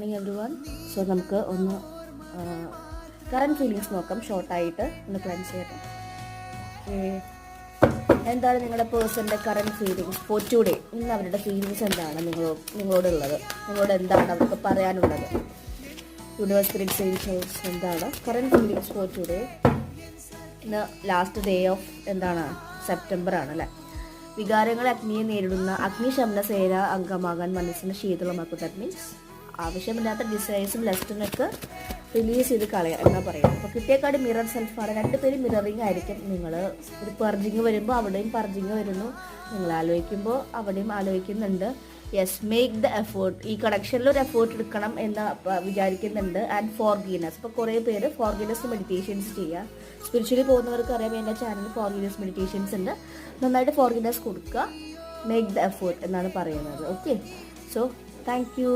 Everyone. So നമുക്ക് ഒന്ന് current feelings നോക്കാം, ഷോർട്ടായിട്ട് ഒന്ന് ക്ലെൻസ് ചെയ്യട്ടെ. എന്താണ് നിങ്ങളുടെ പേഴ്സൻ്റെ കറൻറ്റ് ഫീലിങ്സ് ഫോർ ടുഡേ? ഇന്ന് അവരുടെ ഫീലിങ്സ് എന്താണ് നിങ്ങളോടുള്ളത്, നിങ്ങളോട് എന്താണ് അവർക്ക് പറയാനുള്ളത്? യൂണിവേഴ്സ് സ്പിരിറ്റ്സ് ഏഞ്ചൽസ് എന്താണ് കറൻറ്റ് ഫീലിങ്സ് ഫോർ ടുഡേ? ഇന്ന് ലാസ്റ്റ് ഡേ ഓഫ് എന്താണ് സെപ്റ്റംബർ ആണല്ലേ. വികാരങ്ങൾ അഗ്നിയെ നേരിടുന്ന അഗ്നിശമന സേന അംഗമാകാൻ മനസ്സിന് ശീതളമാക്കും. ദാറ്റ് മീൻസ് ആവശ്യമില്ലാത്ത ഡിസൈസും ലെസ്റ്റിനൊക്കെ റിലീസ് ചെയ്ത് കളയാം എന്നാ പറയുന്നത്. അപ്പോൾ കിട്ടിയ കാർഡ് മിറർ സെൽഫാണ്. രണ്ടുപേരും മിററിങ് ആയിരിക്കും. നിങ്ങൾ ഒരു പർജിങ് വരുമ്പോൾ അവിടെയും പർജിങ് വരുന്നു, നിങ്ങൾ ആലോചിക്കുമ്പോൾ അവിടെയും ആലോചിക്കുന്നുണ്ട്. Yes, make the effort. ഈ കണക്ഷനിൽ ഒരു എഫേർട്ട് എടുക്കണം എന്ന് വിചാരിക്കുന്നുണ്ട്. And forgiveness. ഇപ്പോൾ കുറേ പേര് ഫോർഗീവ്നെസ് മെഡിറ്റേഷൻസ് ചെയ്യുക. സ്പിരിച്വലി പോകുന്നവർക്ക് അറിയാം, എൻ്റെ ചാനലിൽ ഫോർഗീവ്നെസ് മെഡിറ്റേഷൻസ് ഉണ്ട്. നന്നായിട്ട് ഫോർഗീവ്നെസ് കൊടുക്കുക, മേക്ക് ദ എഫേർട്ട് എന്നാണ് പറയുന്നത്. Okay, so thank you.